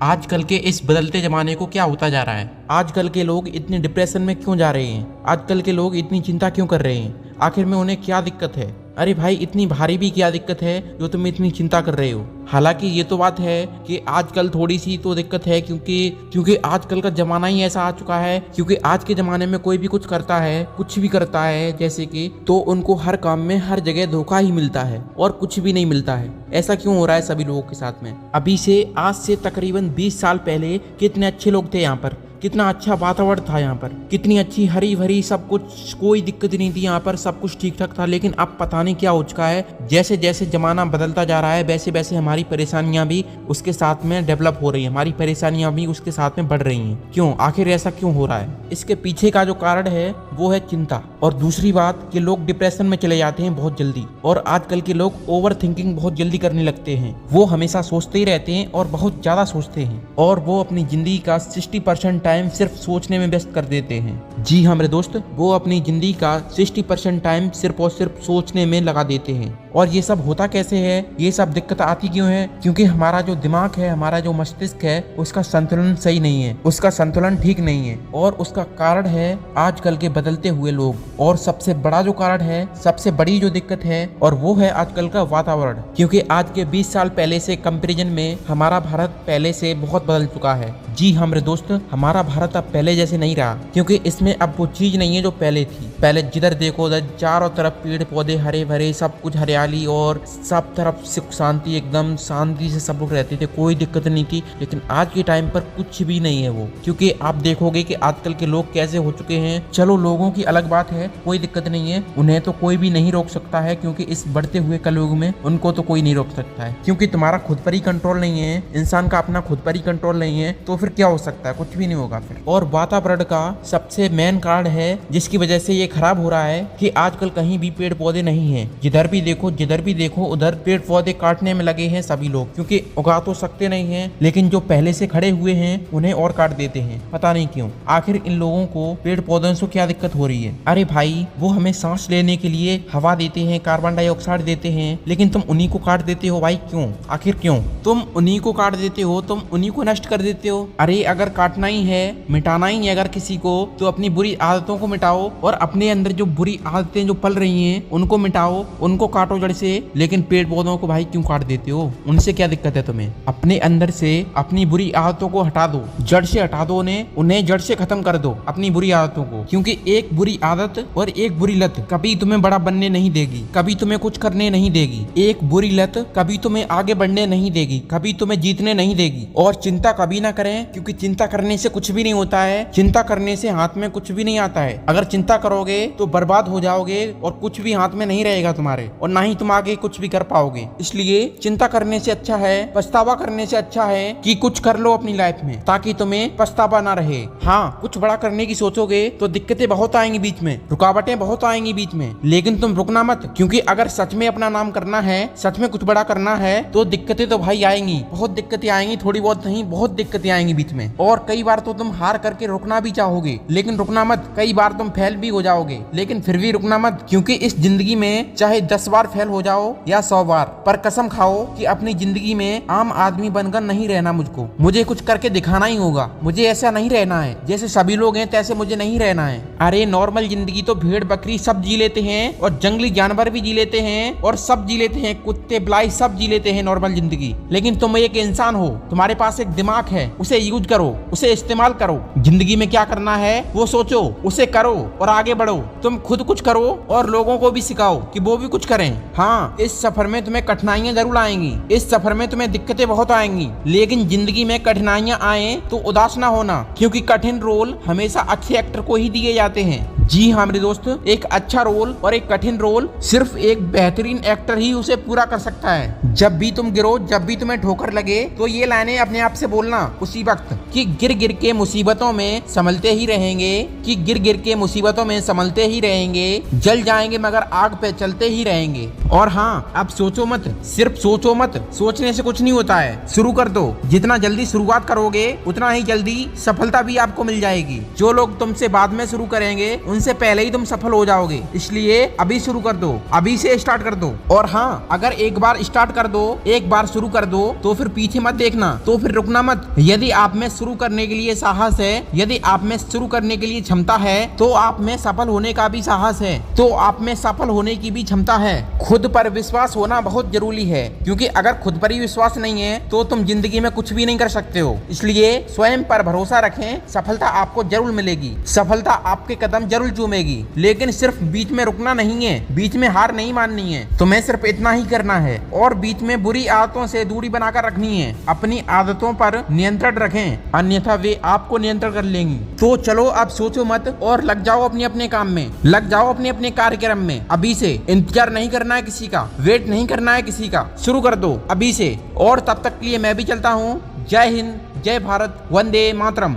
आजकल के इस बदलते जमाने को क्या होता जा रहा है। आजकल के लोग इतने डिप्रेशन में क्यों जा रहे हैं। आजकल के लोग इतनी चिंता क्यों कर रहे हैं। आखिर में उन्हें क्या दिक्कत है। अरे भाई, इतनी भारी भी क्या दिक्कत है जो तुम इतनी चिंता कर रहे हो। हालांकि ये तो बात है कि आजकल थोड़ी सी तो दिक्कत है, क्योंकि आजकल का जमाना ही ऐसा आ चुका है। क्योंकि आज के जमाने में कोई भी कुछ करता है, कुछ भी करता है जैसे कि, तो उनको हर काम में हर जगह धोखा ही मिलता है और कुछ भी नहीं मिलता है। ऐसा क्यों हो रहा है सभी लोगों के साथ में। अभी से आज से तकरीबन 20 साल पहले कितने अच्छे लोग थे यहाँ पर, कितना अच्छा वातावरण था यहाँ पर, कितनी अच्छी हरी भरी सब कुछ, कोई दिक्कत नहीं थी यहाँ पर, सब कुछ ठीक ठाक था। लेकिन अब पता नहीं क्या हो चुका है। जैसे जैसे जमाना बदलता जा रहा है वैसे वैसे हमारी परेशानियां भी उसके साथ में डेवलप हो रही है, हमारी परेशानियां भी उसके साथ में बढ़ रही हैं। क्यों, आखिर ऐसा क्यों हो रहा है। इसके पीछे का जो कारण है वो है चिंता। और दूसरी बात कि लोग डिप्रेशन में चले जाते हैं बहुत जल्दी। और आजकल के लोग ओवर थिंकिंग बहुत जल्दी करने लगते हैं। वो हमेशा सोचते ही रहते हैं और बहुत ज्यादा सोचते हैं। और वो अपनी जिंदगी का 60% टाइम सिर्फ सोचने में व्यस्त कर देते हैं। जी हाँ मेरे दोस्त, वो अपनी जिंदगी का 60% टाइम सिर्फ और सिर्फ सोचने में लगा देते हैं। और ये सब होता कैसे है, ये सब दिक्कत आती क्यों है। क्योंकि हमारा जो दिमाग है, हमारा जो मस्तिष्क है, उसका संतुलन सही नहीं है, उसका संतुलन ठीक नहीं है। और उसका कारण है आजकल के बदलते हुए लोग। और सबसे बड़ा जो कारण है, सबसे बड़ी जो दिक्कत है, और वो है आजकल का वातावरण। क्योंकि आज के 20 साल पहले से कंपैरिजन में हमारा भारत पहले से बहुत बदल चुका है। जी हाँ मेरे दोस्त, हमारा भारत अब पहले जैसे नहीं रहा। क्योंकि इसमें अब वो चीज नहीं है जो पहले थी। पहले जिधर देखो उधर चारों तरफ पेड़ पौधे हरे भरे, सब कुछ हरियाली और सब तरफ सुख शांति, एकदम शांति से सब लोग रहते थे, कोई दिक्कत नहीं थी। लेकिन आज के टाइम पर कुछ भी नहीं है वो। क्योंकि आप देखोगे कि आजकल के लोग कैसे हो चुके हैं। चलो लोगों की अलग बात है, कोई दिक्कत नहीं है, उन्हें तो कोई भी नहीं रोक सकता है। क्योंकि इस बढ़ते हुए कलयुग में उनको तो कोई नहीं रोक सकता है। क्योंकि तुम्हारा खुद पर ही कंट्रोल नहीं है, इंसान का अपना खुद पर ही कंट्रोल नहीं है, तो फिर क्या हो सकता है, कुछ भी नहीं होगा फिर। और वातावरण का सबसे मेन कारण है जिसकी वजह से ये खराब हो रहा है कि आजकल कहीं भी पेड़ पौधे नहीं है। जिधर भी देखो उधर पेड़ पौधे काटने में लगे हैं सभी लोग। क्योंकि उगा तो सकते नहीं हैं, लेकिन जो पहले से खड़े हुए हैं उन्हें और काट देते हैं, पता नहीं क्यों। आखिर इन लोगों को पेड़ पौधों से क्या दिक्कत हो रही है। अरे भाई, वो हमें सांस लेने के लिए हवा देते हैं, कार्बन डाइऑक्साइड देते हैं, लेकिन तुम उन्हीं को काट देते हो भाई। क्यों, आखिर क्यों तुम उन्हीं को काट देते हो, तुम उन्हीं को नष्ट कर देते हो। अरे अगर काटना ही है, मिटाना ही है अगर किसी को, तो अपनी बुरी आदतों को मिटाओ और अपने अंदर जो बुरी आदतें जो पल रही हैं उनको मिटाओ, उनको काटो जड़ से। लेकिन पेड़ पौधों को भाई क्यों काट देते हो, उनसे क्या दिक्कत है तुम्हें। अपने अंदर से अपनी बुरी आदतों को हटा दो, जड़ से हटा दो, उन्हें जड़ से खत्म कर दो अपनी बुरी आदतों को। क्योंकि एक बुरी आदत और एक बुरी लत कभी तुम्हें बड़ा बनने नहीं देगी, कभी तुम्हें कुछ करने नहीं देगी। एक बुरी लत कभी तुम्हें आगे बढ़ने नहीं देगी, कभी तुम्हें जीतने नहीं देगी। और चिंता कभी ना करें, क्योंकि चिंता करने से कुछ भी नहीं होता है, चिंता करने से हाथ में कुछ भी नहीं आता है। अगर चिंता करोगे तो बर्बाद हो जाओगे और कुछ भी हाथ में नहीं रहेगा तुम्हारे, और ना ही तुम आगे कुछ भी कर पाओगे। इसलिए चिंता करने से अच्छा है, पछतावा करने से अच्छा है कि कुछ कर लो अपनी लाइफ में, ताकि तुम्हें पछतावा ना रहे। हाँ, कुछ बड़ा करने की सोचोगे तो दिक्कतें बहुत आएंगी बीच में, रुकावटें बहुत आएंगी बीच में, लेकिन तुम रुकना मत। क्योंकि अगर सच में अपना नाम करना है, सच में कुछ बड़ा करना है, तो दिक्कतें तो भाई आएंगी, बहुत दिक्कतें आएंगी, थोड़ी बहुत नहीं, बहुत दिक्कतें आएंगी बीच में। और कई बार तो तुम हार करके रुकना भी चाहोगे, लेकिन रुकना मत। कई बार तुम फेल भी हो जाओगे, लेकिन फिर भी रुकना मत। क्योंकि इस जिंदगी में चाहे 10 बार फेल हो जाओ या 100 बार, पर कसम खाओ कि अपनी जिंदगी में आम आदमी बनकर नहीं रहना मुझको। मुझे कुछ करके दिखाना ही होगा। मुझे ऐसा नहीं रहना है जैसे सभी लोग हैं, तैसे मुझे नहीं रहना है। अरे नॉर्मल जिंदगी तो भेड़ बकरी सब जी लेते हैं, और जंगली जानवर भी जी लेते हैं, और सब जी लेते हैं, कुत्ते बिलाई सब जी लेते हैं नॉर्मल जिंदगी। लेकिन तुम एक इंसान हो, तुम्हारे पास एक दिमाग है, उसे यूज करो, उसे इस्तेमाल करो। जिंदगी में क्या करना है वो सोचो, उसे करो और आगे बढ़ो। तुम खुद कुछ करो और लोगों को भी सिखाओ कि वो भी कुछ करें। हाँ, इस सफर में तुम्हें कठिनाइयां जरूर आएंगी, इस सफर में तुम्हें दिक्कतें बहुत आएंगी, लेकिन जिंदगी में कठिनाइयां आए तो उदास ना होना। क्योंकि कठिन रोल हमेशा अच्छे एक्टर को ही दिए जाते हैं। जी हाँ मेरे दोस्त, एक अच्छा रोल और एक कठिन रोल सिर्फ एक बेहतरीन एक्टर ही उसे पूरा कर सकता है। जब भी तुम गिरो, जब भी तुम्हें ठोकर लगे, तो ये लाइनें अपने आप से बोलना उसी वक्त कि गिर गिर के मुसीबतों में संभलते ही रहेंगे, कि गिर गिर के मुसीबतों में संभलते ही रहेंगे, जल जाएंगे मगर आग पे चलते ही रहेंगे। और हाँ, अब सोचो मत, सिर्फ सोचो मत, सोचने से कुछ नहीं होता है, शुरू कर दो। जितना जल्दी शुरुआत करोगे उतना ही जल्दी सफलता भी आपको मिल जाएगी। जो लोग तुमसे बाद में शुरू करेंगे उनसे पहले ही तुम सफल हो जाओगे। इसलिए अभी शुरू कर दो, अभी से स्टार्ट कर दो। और हाँ, अगर एक बार स्टार्ट कर दो, एक बार शुरू कर दो तो फिर पीछे मत देखना, तो फिर रुकना मत। यदि आप में शुरू करने के लिए साहस है, यदि आप में शुरू करने के लिए क्षमता है, तो आप में सफल होने का भी साहस है, तो आप में सफल होने की भी क्षमता है। खुद पर विश्वास होना बहुत जरूरी है, क्योंकि अगर खुद पर ही विश्वास नहीं है तो तुम जिंदगी में कुछ भी नहीं कर सकते हो। इसलिए स्वयं पर भरोसा रखें, सफलता आपको जरूर मिलेगी, सफलता आपके कदम जरूर चूमेगी। लेकिन सिर्फ बीच में रुकना नहीं है, बीच में हार नहीं माननी है, तुम्हें सिर्फ इतना ही करना है। और बीच में बुरी आदतों से दूरी बनाकर रखनी है। अपनी आदतों पर नियंत्रण रखें, अन्यथा वे आपको नियंत्रण कर लेंगी। तो चलो अब सोचो मत और लग जाओ अपने अपने काम में, लग जाओ अपने अपने कार्यक्रम में। अभी से इंतजार नहीं करना है किसी का, वेट नहीं करना है किसी का, शुरू कर दो अभी से। और तब तक के लिए मैं भी चलता हूँ। जय हिंद, जय भारत, वंदे मातरम।